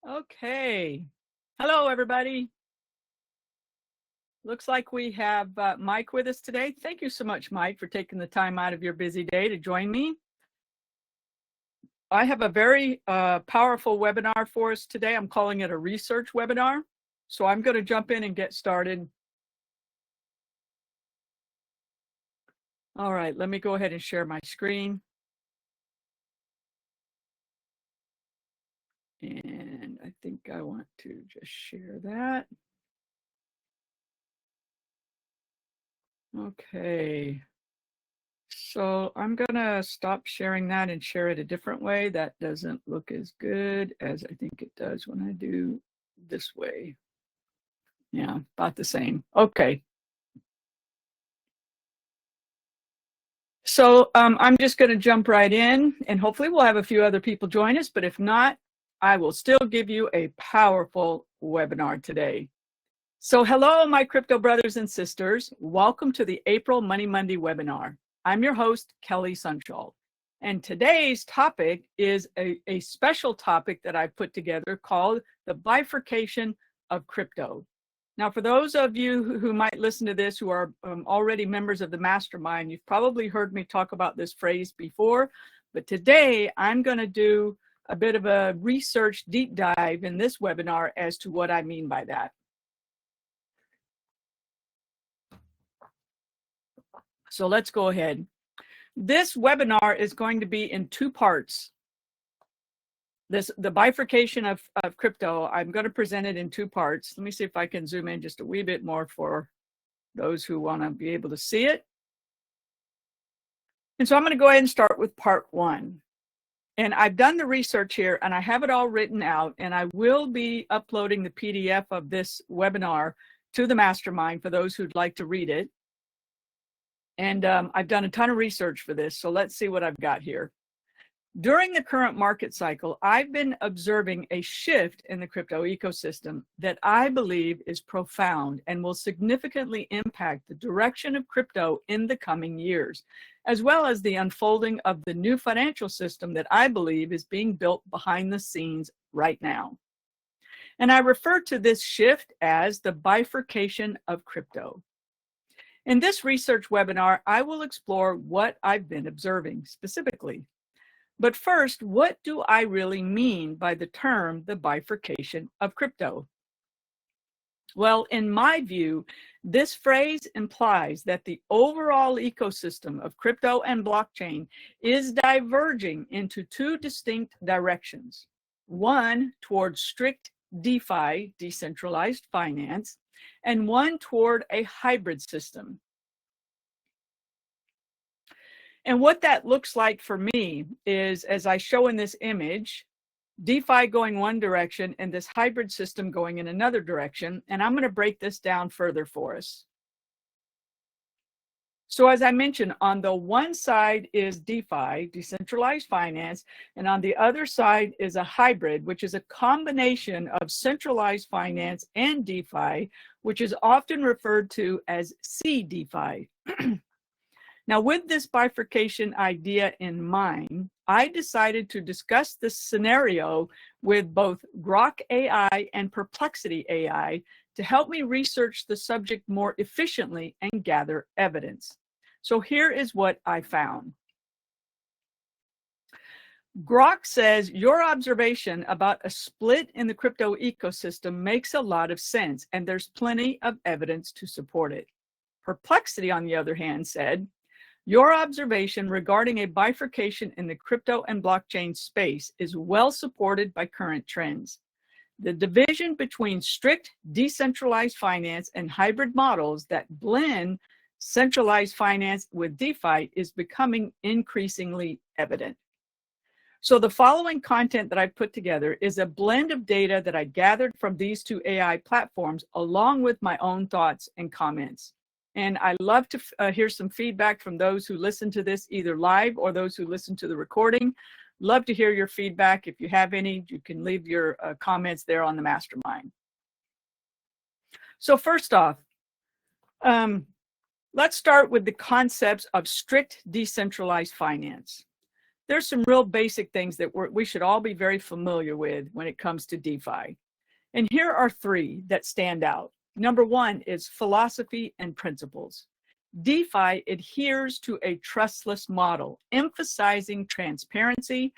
Okay. Hello, everybody. Looks like we have Mike with us today. Thank you so much, Mike, for taking the time out of your busy day to join me. I have a very powerful webinar for us today. I'm calling it a research webinar. So I'm going to jump in and get started. All right, let me go ahead and share my screen. And I think I want to just share that. Okay. So I'm going to stop sharing that and share it a different way. That doesn't look as good as I think it does when I do this way. Yeah, about the same. Okay. So I'm just going to jump right in, and hopefully we'll have a few other people join us. But if not, I will still give you a powerful webinar today. So hello, my crypto brothers and sisters. Welcome to the April Money Monday webinar. I'm your host, Kelly Sunshall. And today's topic is a special topic that I put together called the bifurcation of crypto. Now, for those of you who might listen to this who are already members of the MasterMind, you've probably heard me talk about this phrase before, but today I'm going to do a bit of a research deep dive in this webinar as to what I mean by that. So let's go ahead. This webinar is going to be in two parts. The bifurcation of crypto, I'm going to present it in two parts. Let me see if I can zoom in just a wee bit more for those who want to be able to see it. And so I'm going to go ahead and start with part one. And I've done the research here and I have it all written out, and I will be uploading the PDF of this webinar to the MasterMind for those who'd like to read it. And I've done a ton of research for this, so let's see what I've got here. During the current market cycle, I've been observing a shift in the crypto ecosystem that I believe is profound and will significantly impact the direction of crypto in the coming years, as well as the unfolding of the new financial system that I believe is being built behind the scenes right now. And I refer to this shift as the bifurcation of crypto. In this research webinar, I will explore what I've been observing specifically. But first, what do I really mean by the term the bifurcation of crypto? Well, in my view, this phrase implies that the overall ecosystem of crypto and blockchain is diverging into two distinct directions. One towards strict DeFi, decentralized finance, and one toward a hybrid system. And what that looks like for me is, as I show in this image, DeFi going one direction and this hybrid system going in another direction. And I'm going to break this down further for us. So as I mentioned, on the one side is DeFi, decentralized finance, and on the other side is a hybrid, which is a combination of centralized finance and DeFi, which is often referred to as CDeFi. Now, with this bifurcation idea in mind, I decided to discuss this scenario with both Grok AI and Perplexity AI to help me research the subject more efficiently and gather evidence. So here is what I found. Grok says your observation about a split in the crypto ecosystem makes a lot of sense, and there's plenty of evidence to support it. Perplexity, on the other hand, said, your observation regarding a bifurcation in the crypto and blockchain space is well supported by current trends. The division between strict decentralized finance and hybrid models that blend centralized finance with DeFi is becoming increasingly evident. So the following content that I put together is a blend of data that I gathered from these two AI platforms, along with my own thoughts and comments. And I love to hear some feedback from those who listen to this either live or those who listen to the recording. Love to hear your feedback. If you have any, you can leave your comments there on the MasterMind. So first off, let's start with the concepts of strict decentralized finance. there's some real basic things that we should all be very familiar with when it comes to DeFi. And here are three that stand out. Number one is philosophy and principles. DeFi adheres to a trustless model, emphasizing transparency,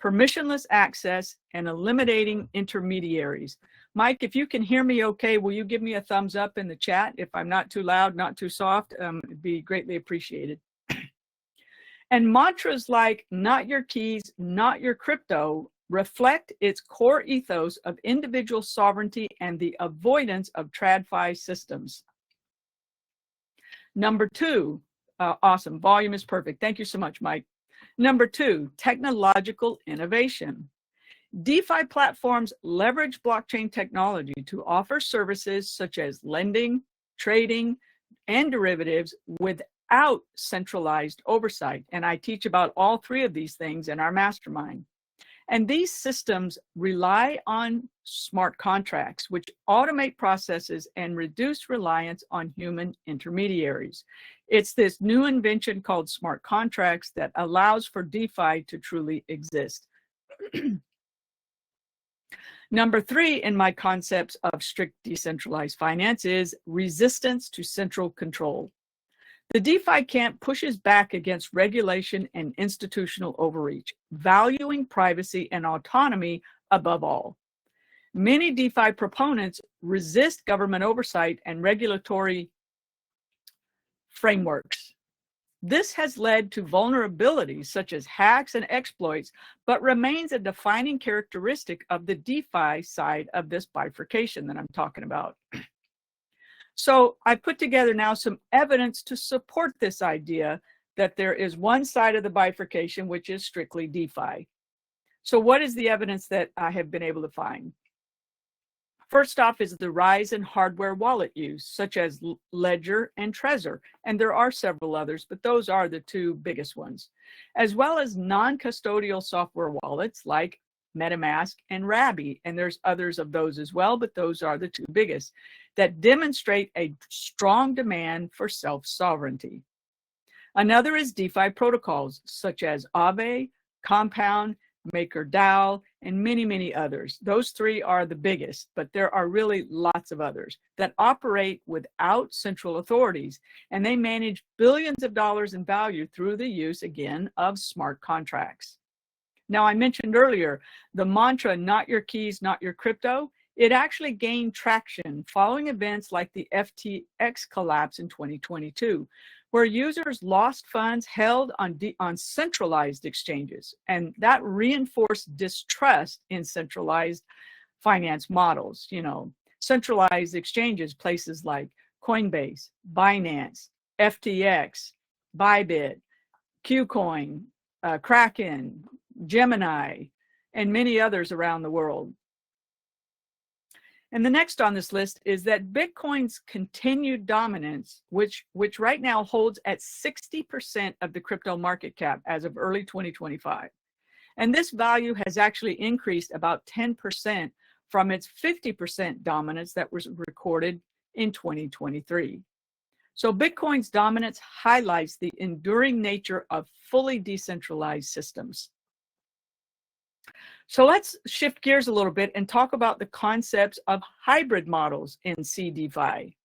permissionless access, and eliminating intermediaries. Mike, if you can hear me okay, will you give me a thumbs up in the chat? If I'm not too loud, not too soft, it'd be greatly appreciated. And mantras like "not your keys, not your crypto" reflect its core ethos of individual sovereignty and the avoidance of TradFi systems. Number two, awesome, volume is perfect. Thank you so much, Mike. Number two, technological innovation. DeFi platforms leverage blockchain technology to offer services such as lending, trading, and derivatives without centralized oversight. And I teach about all three of these things in our mastermind. And these systems rely on smart contracts, which automate processes and reduce reliance on human intermediaries. It's this new invention called smart contracts that allows for DeFi to truly exist. Number three in my concepts of strict decentralized finance is resistance to central control. The DeFi camp pushes back against regulation and institutional overreach, valuing privacy and autonomy above all. Many DeFi proponents resist government oversight and regulatory frameworks. This has led to vulnerabilities such as hacks and exploits, but remains a defining characteristic of the DeFi side of this bifurcation that I'm talking about. So I put together now some evidence to support this idea that there is one side of the bifurcation, which is strictly DeFi. So what is the evidence that I have been able to find? First off is the rise in hardware wallet use, such as Ledger and Trezor. And there are several others, but those are the two biggest ones, as well as non-custodial software wallets like MetaMask and Rabby. And there's others of those as well, but those are the two biggest that demonstrate a strong demand for self-sovereignty. Another is DeFi protocols such as Aave, Compound, MakerDAO, and many, many others. Those three are the biggest, but there are really lots of others that operate without central authorities, and they manage billions of dollars in value through the use, again, of smart contracts. Now, I mentioned earlier the mantra, "not your keys, not your crypto." It actually gained traction following events like the FTX collapse in 2022, where users lost funds held on centralized exchanges, and that reinforced distrust in centralized finance models. You know, centralized exchanges, places like Coinbase, Binance, FTX, Bybit, KuCoin, Kraken, Gemini, and many others around the world. And the next on this list is that Bitcoin's continued dominance, which right now holds at 60% of the crypto market cap as of early 2025. And this value has actually increased about 10% from its 50% dominance that was recorded in 2023. So Bitcoin's dominance highlights the enduring nature of fully decentralized systems. So let's shift gears a little bit and talk about the concepts of hybrid models in CDFI.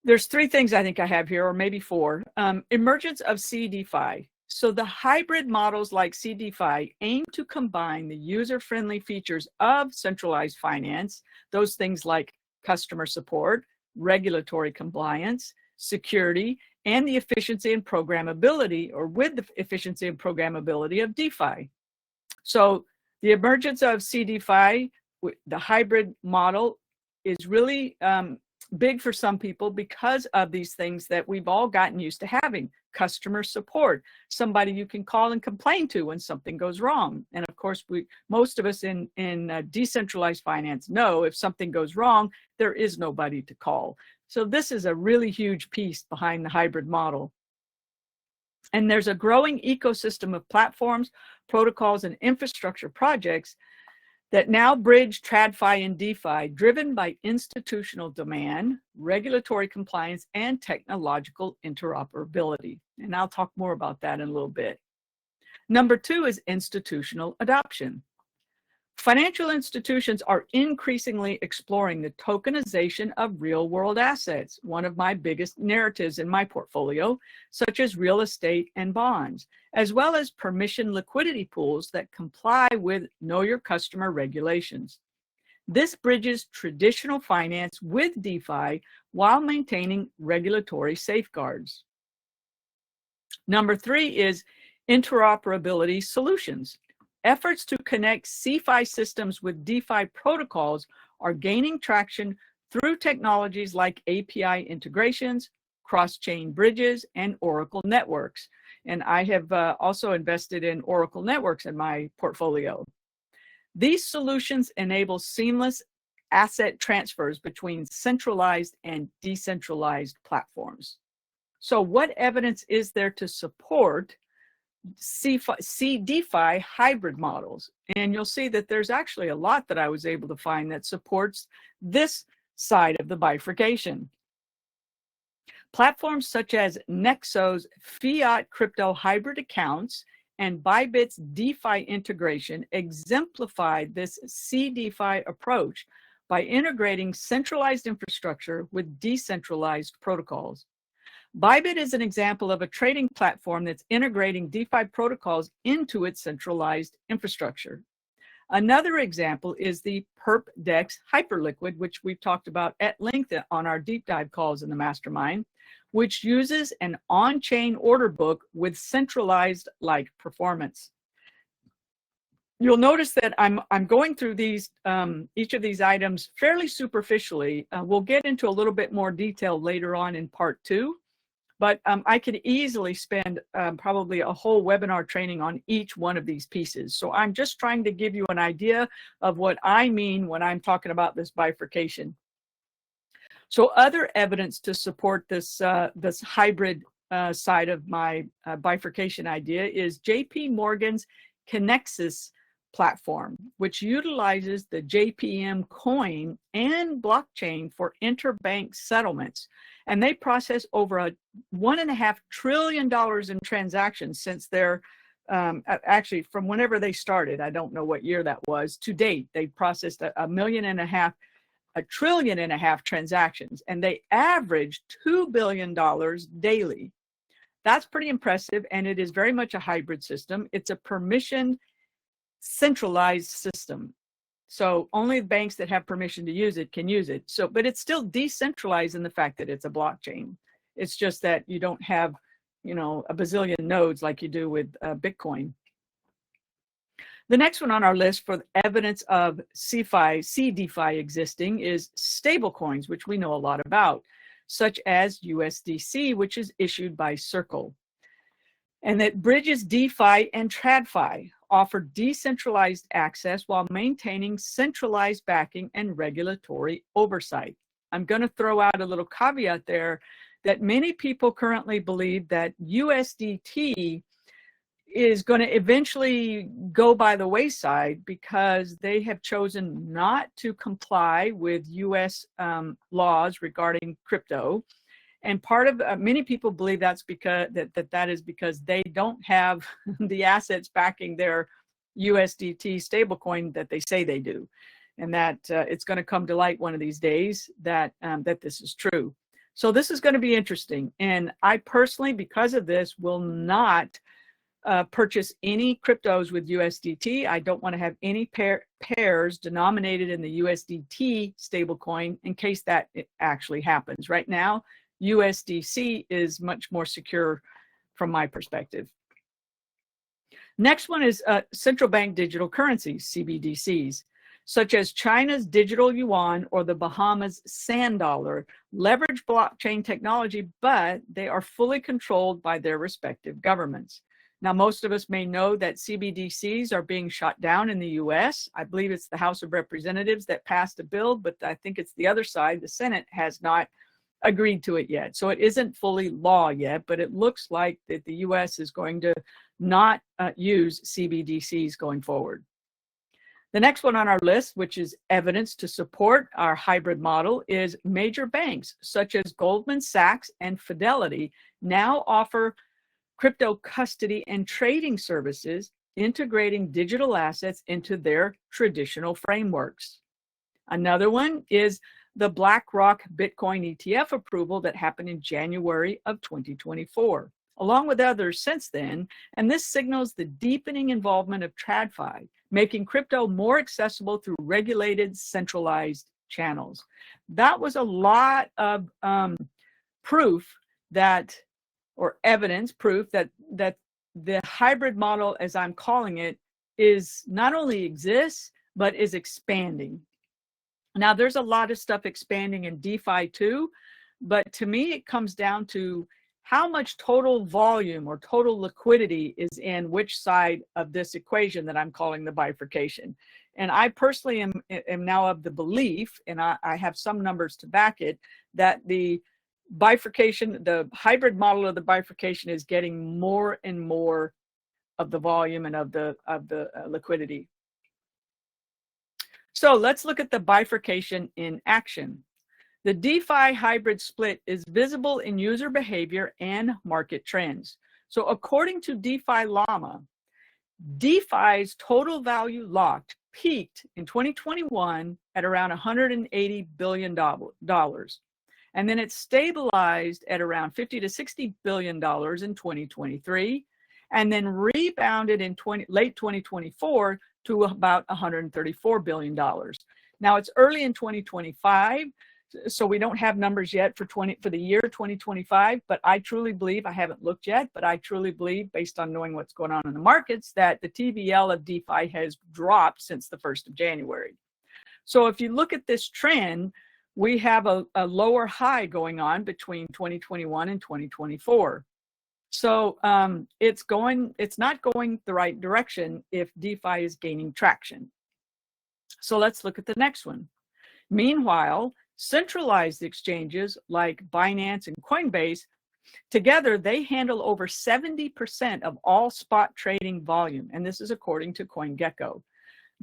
There's three things I think I have here, or maybe four. Emergence of CDFI. So the hybrid models like CDFI aim to combine the user-friendly features of centralized finance, those things like customer support, regulatory compliance, security, and the efficiency and programmability, or with the efficiency and programmability of DeFi. So the emergence of CDFI, the hybrid model, is really big for some people because of these things that we've all gotten used to having. Customer support, somebody you can call and complain to when something goes wrong. And of course, most of us in decentralized finance know if something goes wrong, there is nobody to call. So this is a really huge piece behind the hybrid model. And there's a growing ecosystem of platforms, protocols, and infrastructure projects that now bridge TradFi and DeFi, driven by institutional demand, regulatory compliance, and technological interoperability. And I'll talk more about that in a little bit. Number 2 is institutional adoption. Financial institutions are increasingly exploring the tokenization of real-world assets, one of my biggest narratives in my portfolio, such as real estate and bonds, as well as permission liquidity pools that comply with Know Your Customer regulations. This bridges traditional finance with DeFi while maintaining regulatory safeguards. Number 3 is interoperability solutions. Efforts to connect CeFi systems with DeFi protocols are gaining traction through technologies like API integrations, cross-chain bridges, and Oracle networks. And I have also invested in Oracle networks in my portfolio. These solutions enable seamless asset transfers between centralized and decentralized platforms. So what evidence is there to support DeFi hybrid models? And you'll see that there's actually a lot that I was able to find that supports this side of the bifurcation. Platforms such as Nexo's fiat crypto hybrid accounts and Bybit's DeFi integration exemplify this CDeFi approach by integrating centralized infrastructure with decentralized protocols. Bybit is an example of a trading platform that's integrating DeFi protocols into its centralized infrastructure. Another example is the PerpDex Hyperliquid, which we've talked about at length on our deep dive calls in the Mastermind, which uses an on-chain order book with centralized-like performance. You'll notice that I'm going through these each of these items fairly superficially. We'll get into a little bit more detail later on in part 2. But I could easily spend probably a whole webinar training on each one of these pieces. So I'm just trying to give you an idea of what I mean when I'm talking about this bifurcation. So other evidence to support this, this hybrid side of my bifurcation idea is JP Morgan's Connexus platform, which utilizes the JPM coin and blockchain for interbank settlements. And they process over $1.5 trillion in transactions since their, actually from whenever they started, I don't know what year that was, to date, they processed $1.5 trillion transactions, and they average $2 billion daily. That's pretty impressive, and it is very much a hybrid system. It's a permission centralized system. So only banks that have permission to use it can use it. So, but it's still decentralized in the fact that it's a blockchain. It's just that you don't have, you know, a bazillion nodes like you do with Bitcoin. The next one on our list for evidence of CDeFi existing is stablecoins, which we know a lot about, such as USDC, which is issued by Circle. And that bridges DeFi and TradFi, offer decentralized access while maintaining centralized backing and regulatory oversight. I'm going to throw out a little caveat there that many people currently believe that USDT is going to eventually go by the wayside because they have chosen not to comply with US laws regarding crypto. And part of many people believe that's because that is because they don't have the assets backing their USDT stablecoin that they say they do, and that it's going to come to light one of these days that that this is true. So this is going to be interesting. And I personally, because of this, will not purchase any cryptos with USDT. I don't want to have any pairs denominated in the USDT stablecoin in case that it actually happens. Right now, USDC is much more secure from my perspective. Next one is central bank digital currencies, CBDCs, such as China's digital yuan or the Bahamas sand dollar, leverage blockchain technology, but they are fully controlled by their respective governments. Now, most of us may know that CBDCs are being shot down in the US. I believe it's the House of Representatives that passed a bill, but I think it's the other side, the Senate, has not agreed to it yet. So it isn't fully law yet, but it looks like that the US is going to not use CBDCs going forward. The next one on our list, which is evidence to support our hybrid model, is major banks such as Goldman Sachs and Fidelity now offer crypto custody and trading services, integrating digital assets into their traditional frameworks. Another one is the BlackRock Bitcoin ETF approval that happened in January of 2024, along with others since then, and this signals the deepening involvement of TradFi, making crypto more accessible through regulated, centralized channels. That was a lot of proof that, or evidence, proof that the hybrid model, as I'm calling it, is not only exists, but is expanding. Now, there's a lot of stuff expanding in DeFi too, but to me, it comes down to how much total volume or total liquidity is in which side of this equation that I'm calling the bifurcation. And I personally am now of the belief, and I have some numbers to back it, that the bifurcation, the hybrid model of the bifurcation is getting more and more of the volume and of the liquidity. So let's look at the bifurcation in action. The DeFi hybrid split is visible in user behavior and market trends. So according to DeFi Llama, DeFi's total value locked peaked in 2021 at around $180 billion. And then it stabilized at around $50 to $60 billion in 2023, and then rebounded in late 2024 to about $134 billion. Now it's early in 2025, so we don't have numbers yet for the year 2025, but I truly believe, I haven't looked yet, but I truly believe, based on knowing what's going on in the markets, that the TVL of DeFi has dropped since the 1st of January. So if you look at this trend, we have a lower high going on between 2021 and 2024. So it's not going the right direction if DeFi is gaining traction. So let's look at the next one. Meanwhile, centralized exchanges like Binance and Coinbase, together they handle over 70% of all spot trading volume, and this is according to CoinGecko,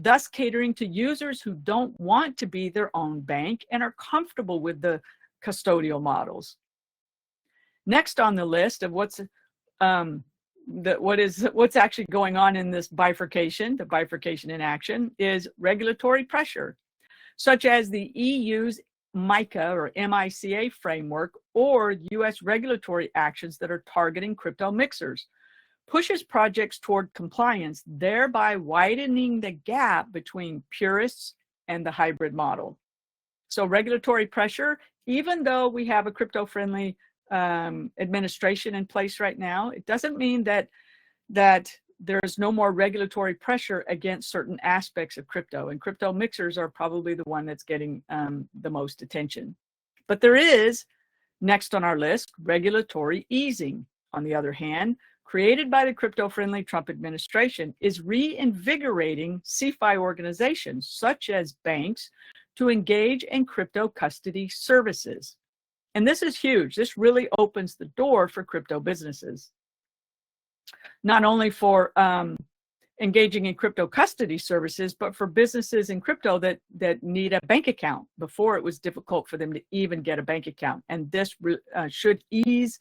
thus catering to users who don't want to be their own bank and are comfortable with the custodial models. Next on the list of what's actually going on in this bifurcation, the bifurcation in action, is regulatory pressure, such as the EU's MiCA or MiCA framework or US regulatory actions that are targeting crypto mixers, pushes projects toward compliance, thereby widening the gap between purists and the hybrid model. So regulatory pressure, even though we have a crypto-friendly administration in place right now, it doesn't mean that there's no more regulatory pressure against certain aspects of crypto, and crypto mixers are probably the one that's getting the most attention. But there is, next on our list, regulatory easing. On the other hand, created by the crypto-friendly Trump administration, is reinvigorating CeFi organizations such as banks to engage in crypto custody services. And this is huge. This really opens the door for crypto businesses, not only for engaging in crypto custody services, but for businesses in crypto that need a bank account. Before, it was difficult for them to even get a bank account, and this should ease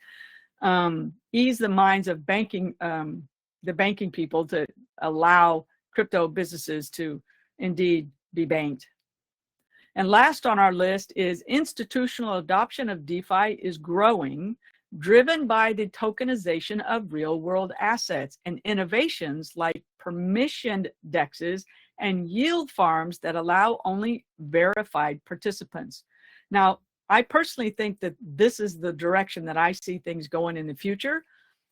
the minds of the banking people to allow crypto businesses to indeed be banked. And last on our list is institutional adoption of DeFi is growing, driven by the tokenization of real-world assets and innovations like permissioned DEXs and yield farms that allow only verified participants. Now, I personally think that this is the direction that I see things going in the future.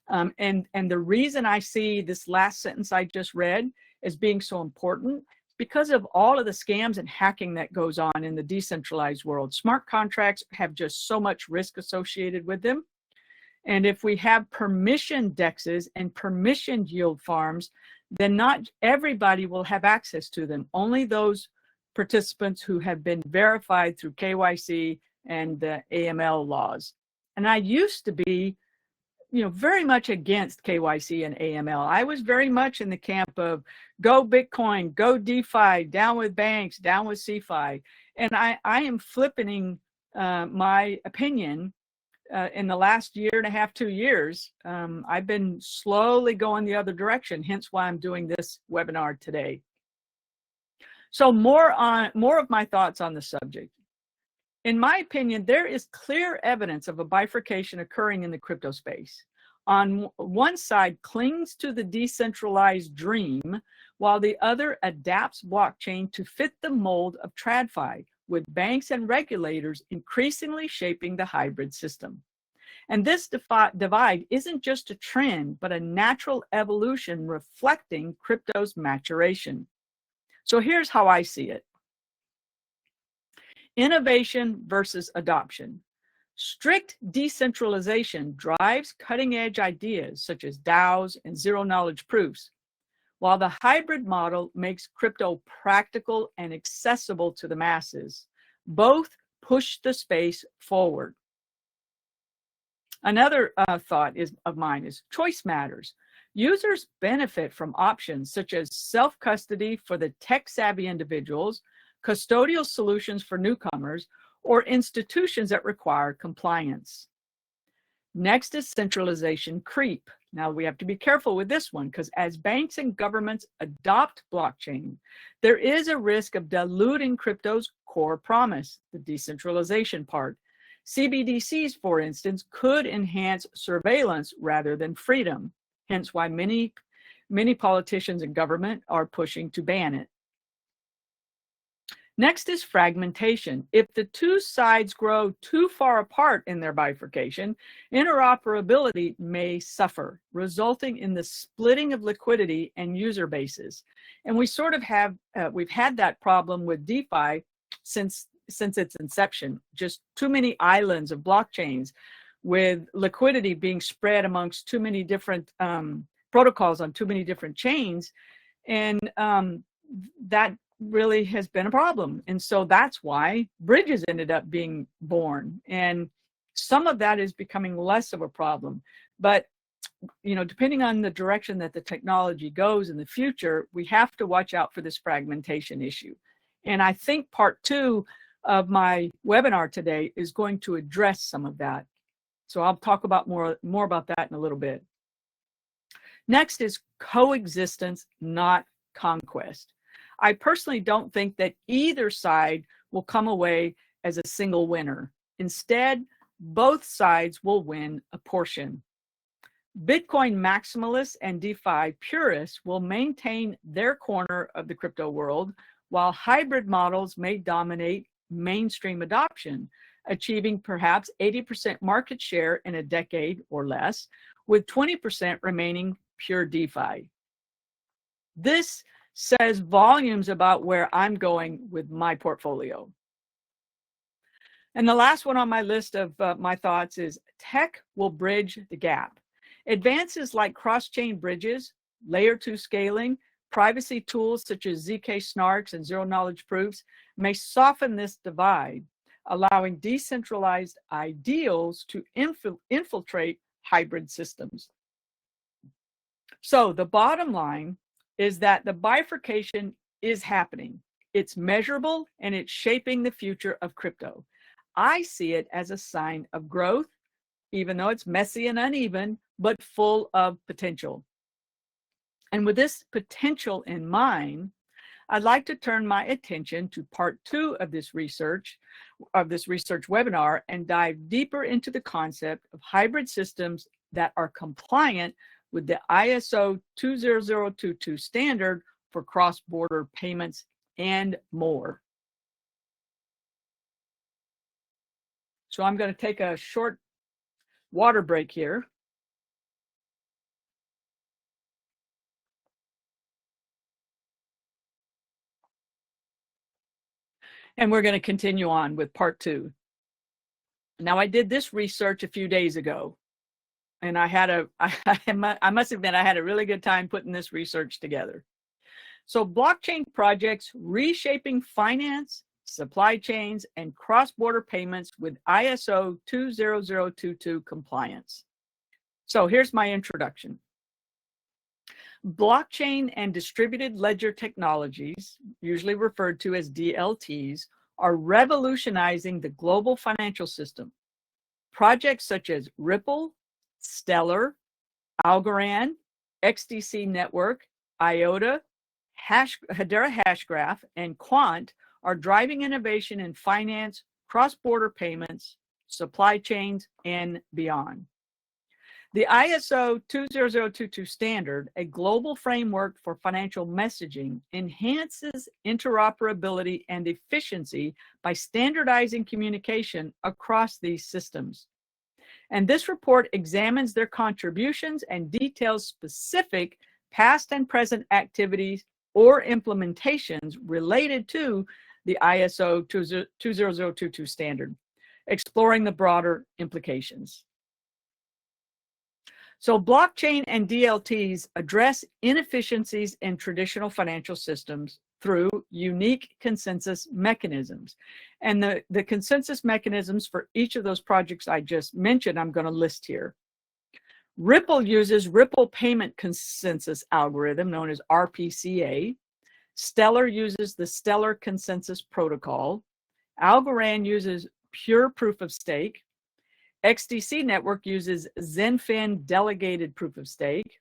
And the reason I see this last sentence I just read as being so important, because of all of the scams and hacking that goes on in the decentralized world. Smart contracts have just so much risk associated with them. And if we have permissioned DEXs and permissioned yield farms, then not everybody will have access to them. Only those participants who have been verified through KYC and the AML laws. And I used to be, very much against KYC and AML. I was very much in the camp of go Bitcoin, go DeFi, down with banks, down with CeFi. And I am flipping my opinion in the last year and a half, 2 years, I've been slowly going the other direction, hence why I'm doing this webinar today. So more of my thoughts on the subject. In my opinion, there is clear evidence of a bifurcation occurring in the crypto space. On one side clings to the decentralized dream, while the other adapts blockchain to fit the mold of TradFi, with banks and regulators increasingly shaping the hybrid system. And this divide isn't just a trend, but a natural evolution reflecting crypto's maturation. So here's how I see it. Innovation versus adoption. Strict decentralization drives cutting-edge ideas such as DAOs and zero-knowledge proofs, while the hybrid model makes crypto practical and accessible to the masses. Both push the space forward. Another thought of mine is choice matters. Users benefit from options such as self-custody for the tech-savvy individuals, custodial solutions for newcomers, or institutions that require compliance. Next is centralization creep. Now we have to be careful with this one because as banks and governments adopt blockchain, there is a risk of diluting crypto's core promise, the decentralization part. CBDCs, for instance, could enhance surveillance rather than freedom, hence why many politicians and government are pushing to ban it. Next is fragmentation. If the two sides grow too far apart in their bifurcation, interoperability may suffer, resulting in the splitting of liquidity and user bases. And we sort of have, we've had that problem with DeFi since its inception. Just too many islands of blockchains with liquidity being spread amongst too many different protocols on too many different chains. And that really has been a problem. And so that's why bridges ended up being born. And some of that is becoming less of a problem. But, you know, depending on the direction that the technology goes in the future, we have to watch out for this fragmentation issue. And I think part 2 of my webinar today is going to address some of that. So I'll talk about more about that in a little bit. Next is coexistence, not conquest. I personally don't think that either side will come away as a single winner. Instead, both sides will win a portion. Bitcoin maximalists and DeFi purists will maintain their corner of the crypto world, while hybrid models may dominate mainstream adoption, achieving perhaps 80% market share in a decade or less, with 20% remaining pure DeFi. This says volumes about where I'm going with my portfolio. And the last one on my list of my thoughts is tech will bridge the gap. Advances like cross-chain bridges, layer 2 scaling, privacy tools such as ZK snarks and zero-knowledge proofs may soften this divide, allowing decentralized ideals to infiltrate hybrid systems. So the bottom line is that the bifurcation is happening. It's measurable and it's shaping the future of crypto. I see it as a sign of growth, even though it's messy and uneven, but full of potential. And with this potential in mind, I'd like to turn my attention to part 2 of this research webinar and dive deeper into the concept of hybrid systems that are compliant with the ISO 20022 standard for cross-border payments and more. So I'm going to take a short water break here. And we're going to continue on with part 2. Now, I did this research a few days ago, and I must admit, I had a really good time putting this research together. So blockchain projects reshaping finance, supply chains, and cross-border payments with ISO 20022 compliance. So here's my introduction. Blockchain and distributed ledger technologies, usually referred to as DLTs, are revolutionizing the global financial system. Projects such as Ripple, Stellar, Algorand, XDC Network, IOTA, Hedera Hashgraph, and Quant are driving innovation in finance, cross-border payments, supply chains, and beyond. The ISO 20022 standard, a global framework for financial messaging, enhances interoperability and efficiency by standardizing communication across these systems. And this report examines their contributions and details specific past and present activities or implementations related to the ISO 20022 standard, exploring the broader implications. So blockchain and DLTs address inefficiencies in traditional financial systems through unique consensus mechanisms. And the consensus mechanisms for each of those projects I just mentioned, I'm going to list here. Ripple uses Ripple Payment Consensus Algorithm, known as RPCA. Stellar uses the Stellar Consensus Protocol. Algorand uses Pure Proof of Stake. XDC Network uses ZenFin Delegated Proof of Stake.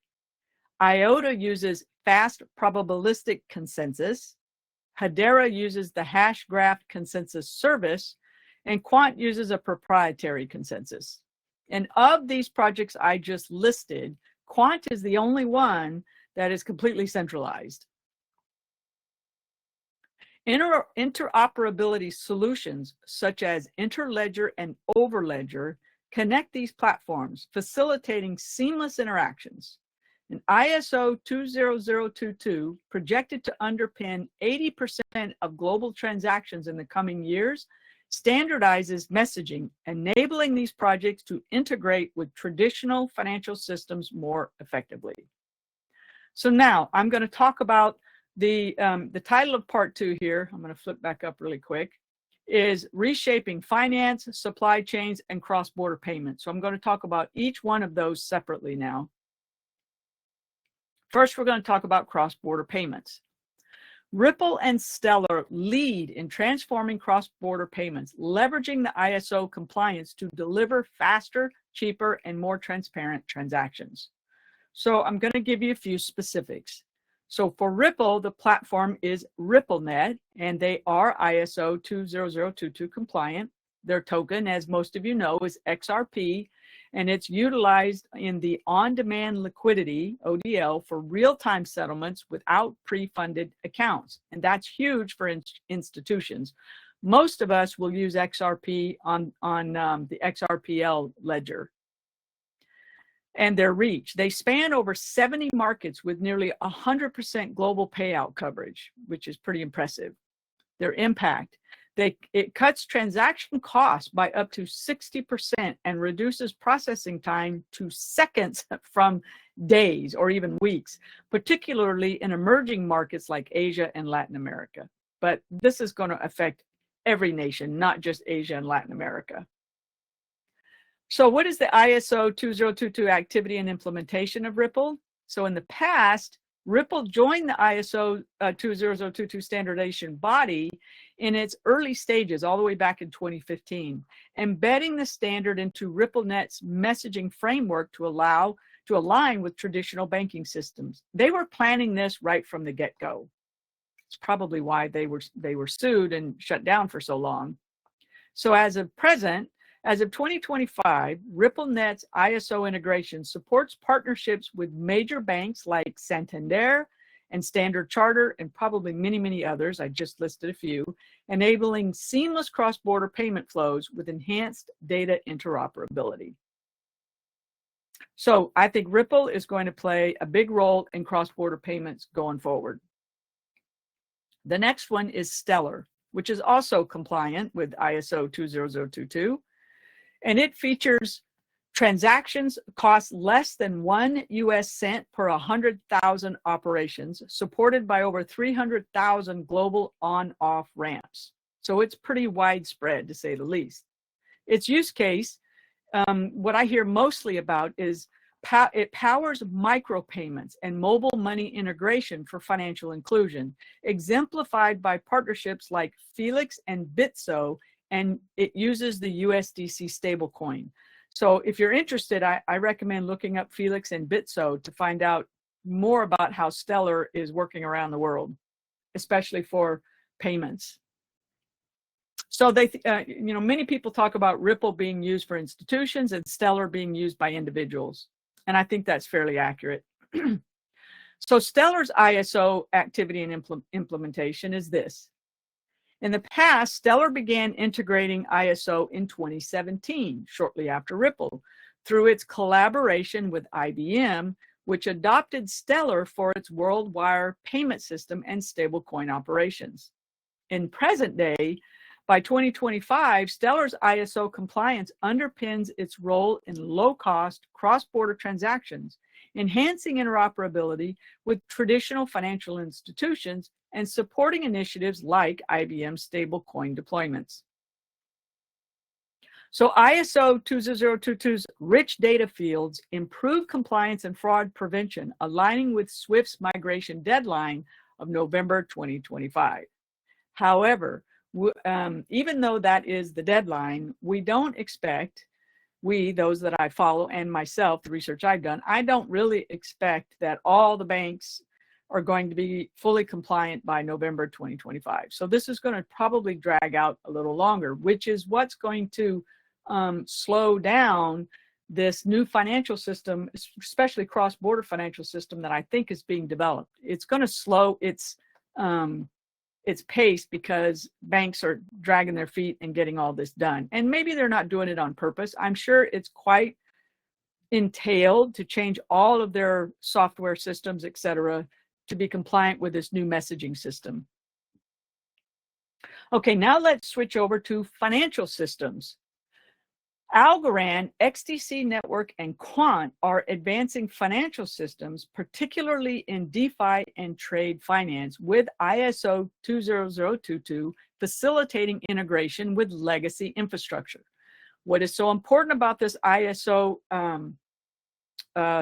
IOTA uses Fast Probabilistic Consensus. Hedera uses the Hashgraph Consensus Service. And Quant uses a proprietary consensus. And of these projects I just listed, Quant is the only one that is completely centralized. Interoperability solutions such as Interledger and Overledger connect these platforms, facilitating seamless interactions. And ISO 20022, projected to underpin 80% of global transactions in the coming years, standardizes messaging, enabling these projects to integrate with traditional financial systems more effectively. So now I'm going to talk about the title of part 2 here. I'm going to flip back up really quick. Is Reshaping Finance, Supply Chains, and Cross-Border Payments. So I'm going to talk about each one of those separately now. First, we're going to talk about cross-border payments. Ripple and Stellar lead in transforming cross-border payments, leveraging the ISO compliance to deliver faster, cheaper, and more transparent transactions. So I'm going to give you a few specifics. So for Ripple, the platform is RippleNet, and they are ISO 20022 compliant. Their token, as most of you know, is XRP, and it's utilized in the on-demand liquidity, ODL, for real-time settlements without pre-funded accounts. And that's huge for institutions. Most of us will use XRP on the XRPL ledger. And their reach. They span over 70 markets with nearly 100% global payout coverage, which is pretty impressive. Their impact. It cuts transaction costs by up to 60% and reduces processing time to seconds from days or even weeks, particularly in emerging markets like Asia and Latin America. But this is going to affect every nation, not just Asia and Latin America. So what is the ISO 2022 activity and implementation of Ripple? So in the past, Ripple joined the ISO 2022 standardization body in its early stages, all the way back in 2015, embedding the standard into RippleNet's messaging framework to align with traditional banking systems. They were planning this right from the get-go. It's probably why they were sued and shut down for so long. So as of 2025, RippleNet's ISO integration supports partnerships with major banks like Santander and Standard Chartered, and probably many, many others. I just listed a few, enabling seamless cross-border payment flows with enhanced data interoperability. So I think Ripple is going to play a big role in cross-border payments going forward. The next one is Stellar, which is also compliant with ISO 20022. And it features transactions cost less than 1 US cent per 100,000 operations, supported by over 300,000 global on-off ramps. So it's pretty widespread, to say the least. Its use case, what I hear mostly about is it powers micropayments and mobile money integration for financial inclusion, exemplified by partnerships like Felix and Bitso and it uses the USDC stablecoin. So if you're interested, I recommend looking up Felix and Bitso to find out more about how Stellar is working around the world, especially for payments. So many people talk about Ripple being used for institutions and Stellar being used by individuals. And I think that's fairly accurate. So Stellar's ISO activity and implementation is this. In the past, Stellar began integrating ISO in 2017, shortly after Ripple, through its collaboration with IBM, which adopted Stellar for its WorldWire payment system and stablecoin operations. In present day, by 2025, Stellar's ISO compliance underpins its role in low-cost cross-border transactions, enhancing interoperability with traditional financial institutions and supporting initiatives like IBM stablecoin deployments. So ISO 20022's rich data fields improve compliance and fraud prevention, aligning with SWIFT's migration deadline of November 2025. However, even though that is the deadline, we don't expect, those that I follow and myself, the research I've done, I don't really expect that all the banks are going to be fully compliant by November 2025. So this is going to probably drag out a little longer, which is what's going to slow down this new financial system, especially cross-border financial system that I think is being developed. It's going to slow its pace because banks are dragging their feet and getting all this done. And maybe they're not doing it on purpose. I'm sure it's quite entailed to change all of their software systems, et cetera, to be compliant with this new messaging system. Okay, now let's switch over to financial systems. Algorand, XDC Network, and Quant are advancing financial systems, particularly in DeFi and trade finance, with ISO 20022 facilitating integration with legacy infrastructure. What is so important about this ISO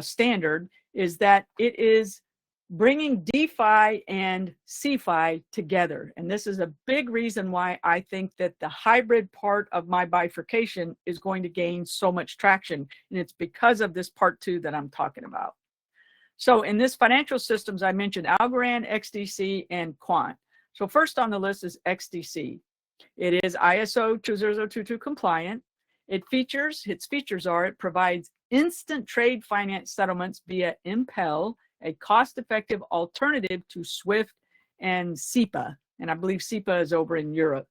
standard is that it is bringing DeFi and CeFi together. And this is a big reason why I think that the hybrid part of my bifurcation is going to gain so much traction. And it's because of this part 2 that I'm talking about. So in this financial systems, I mentioned Algorand, XDC, and Quant. So first on the list is XDC. It is ISO 20022 compliant. Its features are, it provides instant trade finance settlements via Impel, a cost-effective alternative to SWIFT and SEPA. And I believe SEPA is over in Europe.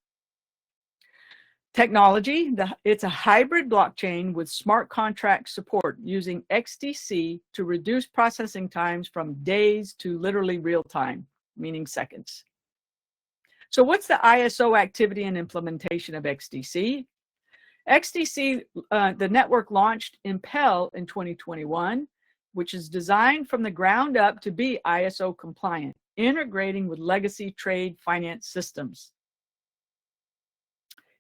Technology, it's a hybrid blockchain with smart contract support using XDC to reduce processing times from days to literally real time, meaning seconds. So what's the ISO activity and implementation of XDC? XDC, the network launched Impel in 2021, which is designed from the ground up to be ISO compliant, integrating with legacy trade finance systems.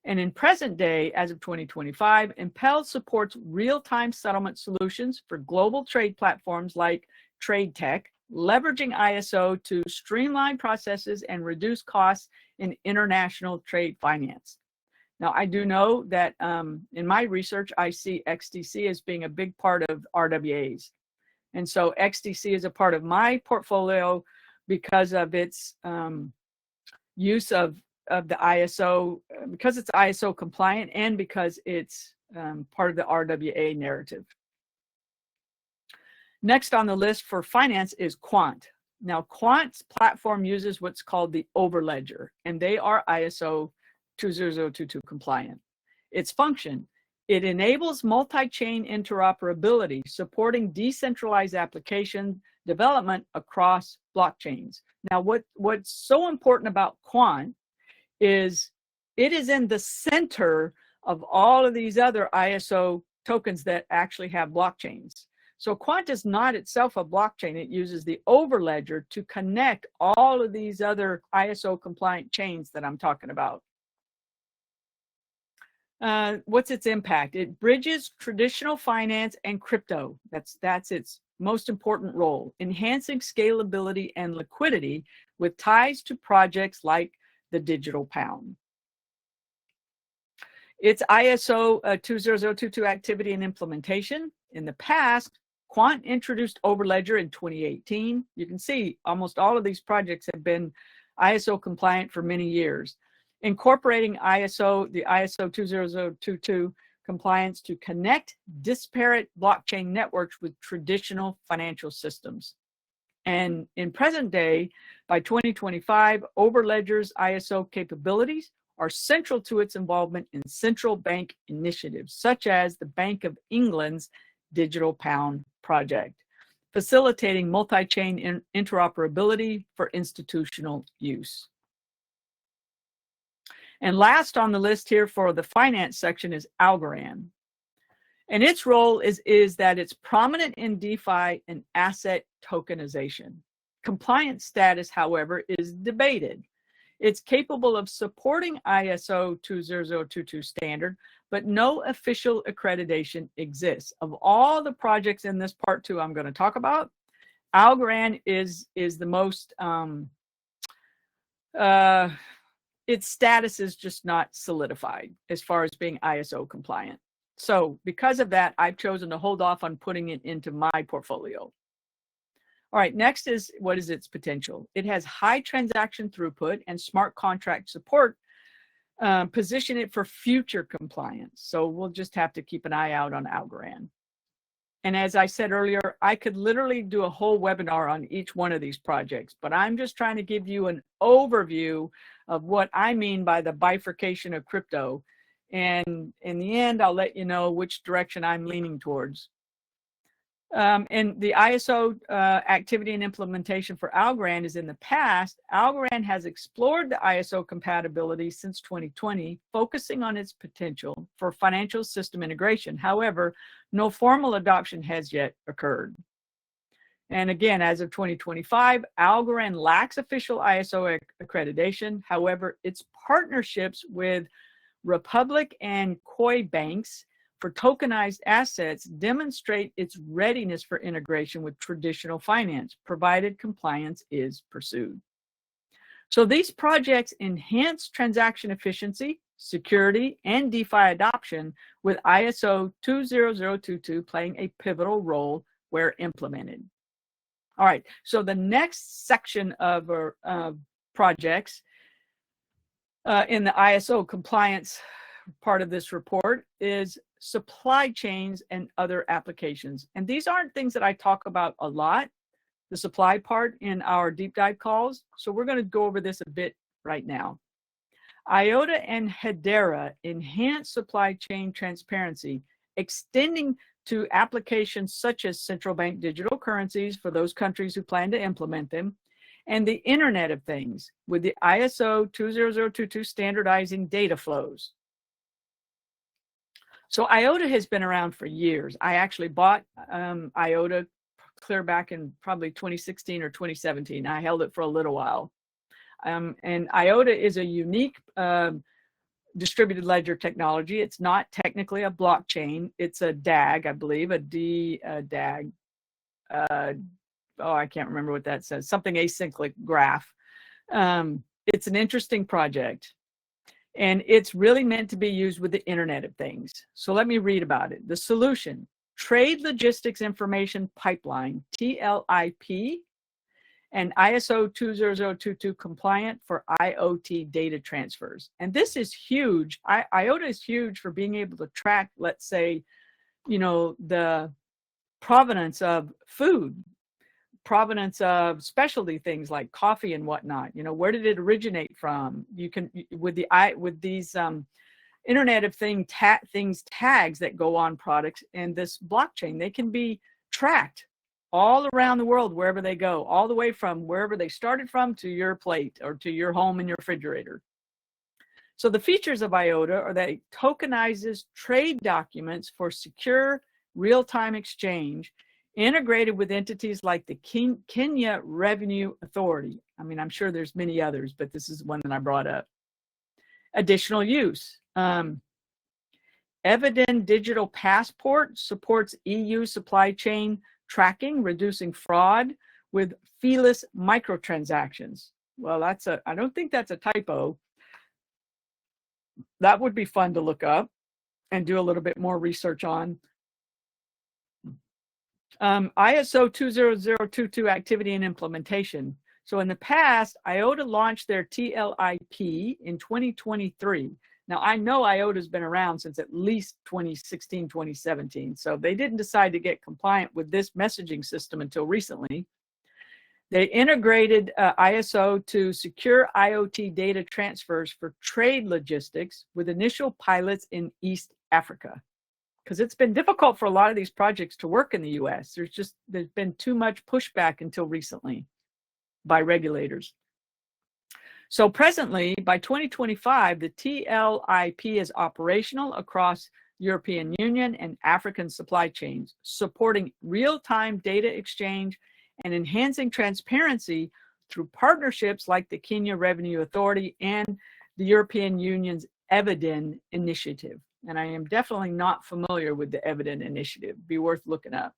And in present day, as of 2025, Impel supports real-time settlement solutions for global trade platforms like TradeTech, leveraging ISO to streamline processes and reduce costs in international trade finance. Now, I do know that in my research, I see XDC as being a big part of RWAs. And so XDC is a part of my portfolio because of its use of the ISO, because it's ISO compliant and because it's part of the RWA narrative. Next on the list for finance is Quant. Now, Quant's platform uses what's called the Overledger, and they are ISO 20022 compliant. Its function, it enables multi-chain interoperability, supporting decentralized application development across blockchains. Now, what's so important about Quant is it is in the center of all of these other ISO tokens that actually have blockchains. So Quant is not itself a blockchain. It uses the Overledger to connect all of these other ISO compliant chains that I'm talking about. What's its impact? It bridges traditional finance and crypto. That's its most important role, enhancing scalability and liquidity with ties to projects like the digital pound. It's ISO 20022 activity and implementation. In the past, Quant introduced Overledger in 2018. You can see almost all of these projects have been ISO compliant for many years. Incorporating the ISO 20022 compliance to connect disparate blockchain networks with traditional financial systems. And in present day, by 2025, Overledger's ISO capabilities are central to its involvement in central bank initiatives, such as the Bank of England's Digital Pound project, facilitating multi-chain interoperability for institutional use. And last on the list here for the finance section is Algorand. And its role is that it's prominent in DeFi and asset tokenization. Compliance status, however, is debated. It's capable of supporting ISO 20022 standard, but no official accreditation exists. Of all the projects in this part 2 I'm going to talk about, Algorand is the most, its status is just not solidified as far as being ISO compliant. So because of that, I've chosen to hold off on putting it into my portfolio. All right, next is what is its potential? It has high transaction throughput and smart contract support, position it for future compliance. So we'll just have to keep an eye out on Algorand. And as I said earlier, I could literally do a whole webinar on each one of these projects, but I'm just trying to give you an overview of what I mean by the bifurcation of crypto. And in the end, I'll let you know which direction I'm leaning towards. And the ISO activity and implementation for Algorand is in the past. Algorand has explored the ISO compatibility since 2020, focusing on its potential for financial system integration. However, no formal adoption has yet occurred. And again, as of 2025, Algorand lacks official ISO accreditation. However, its partnerships with Republic and Koi banks for tokenized assets demonstrate its readiness for integration with traditional finance, provided compliance is pursued. So these projects enhance transaction efficiency, security, and DeFi adoption, with ISO 20022 playing a pivotal role where implemented. All right, so the next section of projects in the ISO compliance part of this report is supply chains and other applications. And these aren't things that I talk about a lot, the supply part, in our deep dive calls. So we're going to go over this a bit right now. IOTA and Hedera enhance supply chain transparency, extending to applications such as central bank digital currencies for those countries who plan to implement them, and the Internet of Things with the ISO 20022 standardizing data flows. So IOTA has been around for years. I actually bought IOTA clear back in probably 2016 or 2017. I held it for a little while. And IOTA is a unique distributed ledger technology. It's not technically a blockchain. It's a DAG, I believe, DAG. I can't remember what that says. Something acyclic graph. It's an interesting project. And it's really meant to be used with the Internet of Things. So let me read about it. The solution: Trade Logistics Information Pipeline, TLIP, and ISO 20022 compliant for IoT data transfers. And this is huge. IOTA is huge for being able to track, let's say, the provenance of food, provenance of specialty things like coffee and whatnot. Where did it originate from? You can, with these Internet of Things tags that go on products and this blockchain, they can be tracked all around the world wherever they go, all the way from wherever they started from to your plate or to your home and your refrigerator. So the features of IOTA are that it tokenizes trade documents for secure real-time exchange, integrated with entities like the Kenya Revenue Authority. I mean, I'm sure there's many others, but this is one that I brought up. Additional use. Eviden Digital Passport supports EU supply chain tracking, reducing fraud with feeless microtransactions. Well, I don't think that's a typo. that would be fun to look up and do a little bit more research on. ISO 20022 activity and implementation. So in the past, IOTA launched their TLIP in 2023. Now, I know IOTA has been around since at least 2016, 2017. So they didn't decide to get compliant with this messaging system until recently. They integrated ISO to secure IoT data transfers for trade logistics with initial pilots in East Africa. Because it's been difficult for a lot of these projects to work in the US. There's been too much pushback until recently by regulators. So presently, by 2025, the TLIP is operational across European Union and African supply chains, supporting real-time data exchange and enhancing transparency through partnerships like the Kenya Revenue Authority and the European Union's Evidin initiative. And I am definitely not familiar with the Evidin initiative. Be worth looking up.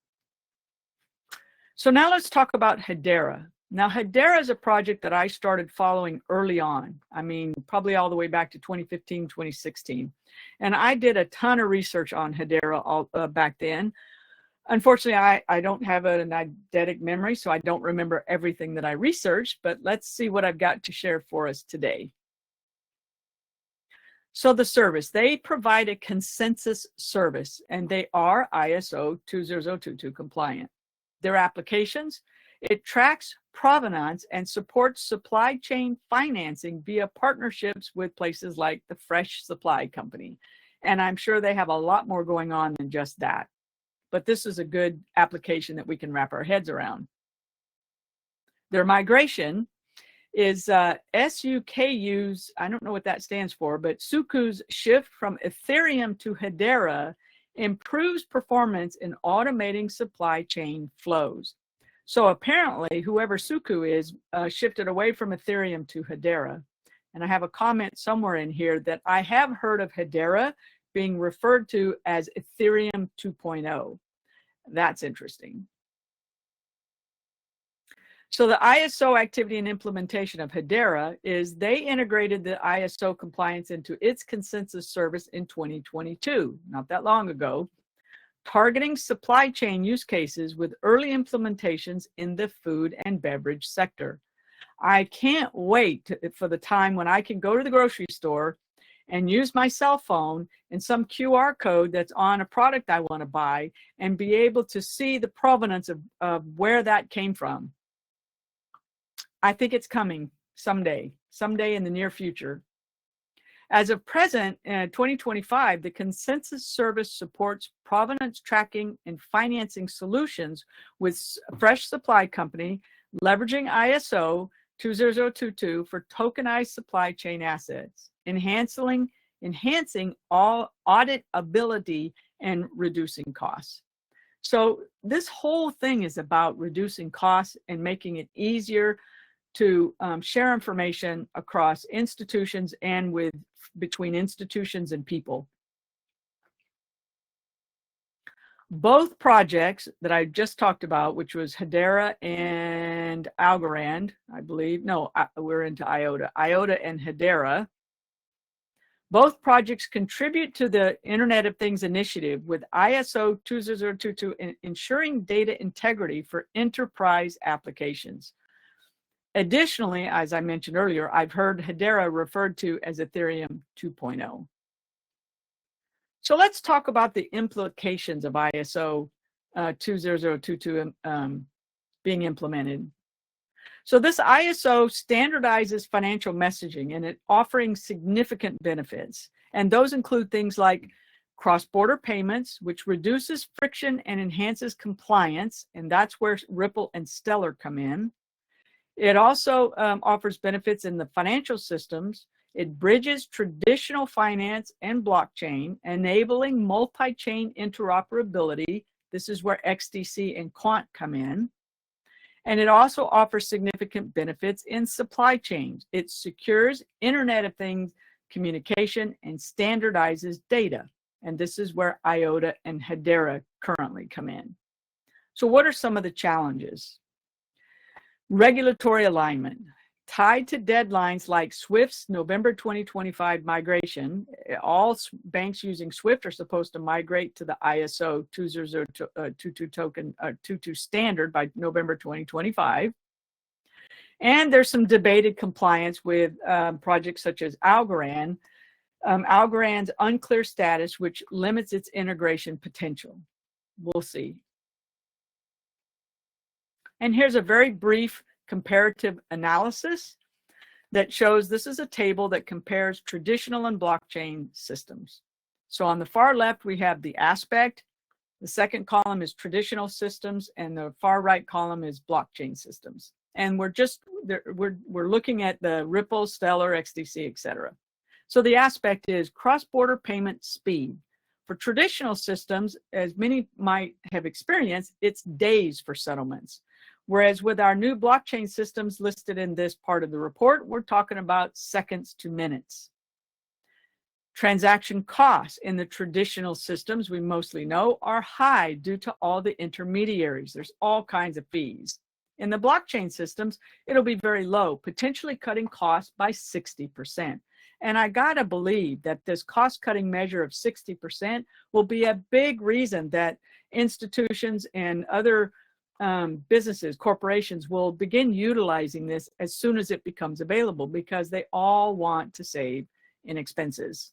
So now let's talk about Hedera. Now, Hedera is a project that I started following early on. I mean, probably all the way back to 2015, 2016. And I did a ton of research on Hedera back then. Unfortunately, I don't have an eidetic memory, so I don't remember everything that I researched, but let's see what I've got to share for us today. So the service, they provide a consensus service, and they are ISO 20022 compliant. Their applications, it tracks provenance and supports supply chain financing via partnerships with places like the Fresh Supply Company. And I'm sure they have a lot more going on than just that. But this is a good application that we can wrap our heads around. Their migration is SUKU's, I don't know what that stands for, but Suku's shift from Ethereum to Hedera improves performance in automating supply chain flows. So apparently, whoever Suku is shifted away from Ethereum to Hedera. And I have a comment somewhere in here that I have heard of Hedera being referred to as Ethereum 2.0. That's interesting. So the ISO activity and implementation of Hedera is they integrated the ISO compliance into its consensus service in 2022, not that long ago, targeting supply chain use cases with early implementations in the food and beverage sector. I can't wait for the time when I can go to the grocery store and use my cell phone and some QR code that's on a product I want to buy and be able to see the provenance of where that came from. I think it's coming someday in the near future. As of present, in 2025, the consensus service supports provenance tracking and financing solutions with Fresh Supply Company, leveraging ISO 20022 for tokenized supply chain assets, enhancing all auditability and reducing costs. So this whole thing is about reducing costs and making it easier to share information across institutions and between institutions and people. Both projects that I just talked about, which was Hedera and Algorand, I believe, no, we're into IOTA and Hedera. Both projects contribute to the Internet of Things initiative with ISO 20022 ensuring data integrity for enterprise applications. Additionally, as I mentioned earlier, I've heard Hedera referred to as Ethereum 2.0. So let's talk about the implications of ISO 20022 being implemented. So this ISO standardizes financial messaging and it offering significant benefits. And those include things like cross-border payments, which reduces friction and enhances compliance. And that's where Ripple and Stellar come in. It also offers benefits in the financial systems. It bridges traditional finance and blockchain, enabling multi-chain interoperability. This is where XDC and Quant come in. And it also offers significant benefits in supply chains. It secures Internet of Things communication and standardizes data. And this is where IOTA and Hedera currently come in. So what are some of the challenges? Regulatory alignment. tied to deadlines like SWIFT's November 2025 migration. All banks using SWIFT are supposed to migrate to the ISO 20022 standard by November 2025. And there's some debated compliance with projects such as Algorand. Algorand's unclear status, which limits its integration potential. We'll see. And here's a very brief comparative analysis that shows, this is a table that compares traditional and blockchain systems. So on the far left, we have the aspect. The second column is traditional systems, and the far right column is blockchain systems. And we're looking at the Ripple, Stellar, XDC, etc. So the aspect is cross-border payment speed. For traditional systems, as many might have experienced, it's days for settlements. Whereas with our new blockchain systems listed in this part of the report, we're talking about seconds to minutes. Transaction costs in the traditional systems, we mostly know, are high due to all the intermediaries. There's all kinds of fees. In the blockchain systems, it'll be very low, potentially cutting costs by 60%. And I gotta believe that this cost-cutting measure of 60% will be a big reason that institutions and other businesses, corporations will begin utilizing this as soon as it becomes available, because they all want to save in expenses.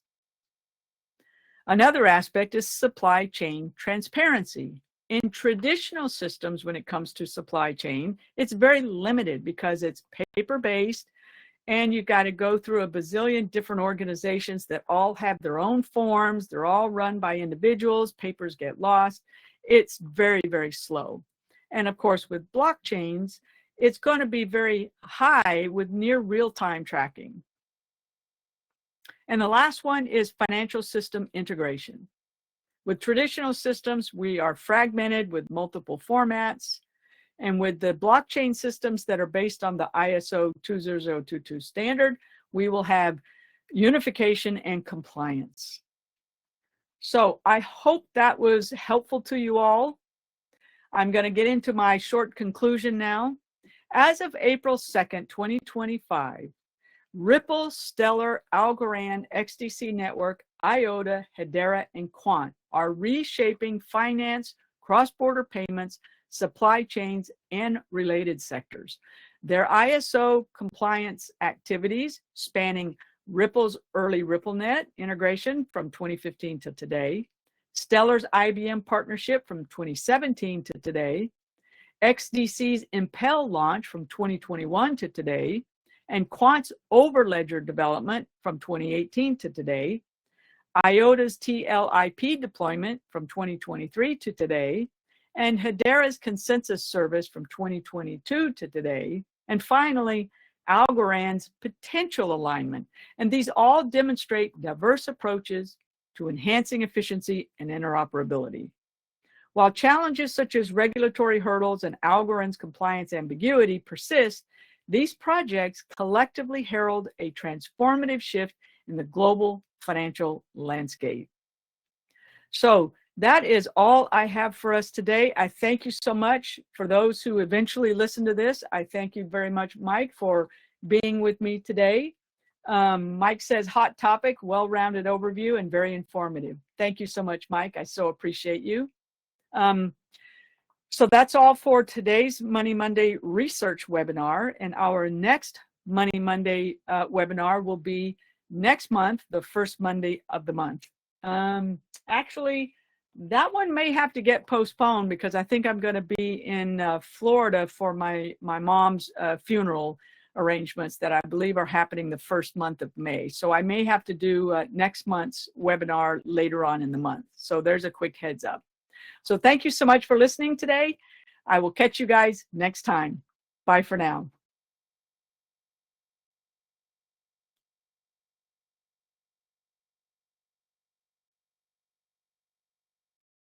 Another aspect is supply chain transparency. In traditional systems, when it comes to supply chain, it's very limited because it's paper-based, and you've got to go through a bazillion different organizations that all have their own forms. They're all run by individuals. Papers get lost. It's very, very slow. And of course, with blockchains, it's going to be very high with near real-time tracking. And the last one is financial system integration. With traditional systems, we are fragmented with multiple formats. And with the blockchain systems that are based on the ISO 20022 standard, we will have unification and compliance. So I hope that was helpful to you all. I'm going to get into my short conclusion now. As of April 2nd, 2025, Ripple, Stellar, Algorand, XDC Network, IOTA, Hedera, and Quant are reshaping finance, cross-border payments, supply chains, and related sectors. Their ISO compliance activities, spanning Ripple's early RippleNet integration from 2015 to today, Stellar's IBM partnership from 2017 to today, XDC's Impel launch from 2021 to today, and Quant's Overledger development from 2018 to today, IOTA's TLIP deployment from 2023 to today, and Hedera's consensus service from 2022 to today, and finally, Algorand's potential alignment. And these all demonstrate diverse approaches to enhancing efficiency and interoperability. While challenges such as regulatory hurdles and Algorand's compliance ambiguity persist, these projects collectively herald a transformative shift in the global financial landscape. So that is all I have for us today. I thank you so much for those who eventually listen to this. I thank you very much, Mike, for being with me today. Mike says, hot topic, well-rounded overview, and very informative. Thank you so much, Mike. I so appreciate you. So that's all for today's Money Monday research webinar. And our next Money Monday webinar will be next month, the first Monday of the month. Actually, that one may have to get postponed because I think I'm going to be in Florida for my mom's funeral arrangements that I believe are happening the first month of May. So I may have to do next month's webinar later on in the month. So there's a quick heads up. So thank you so much for listening today. I will catch you guys next time. Bye for now.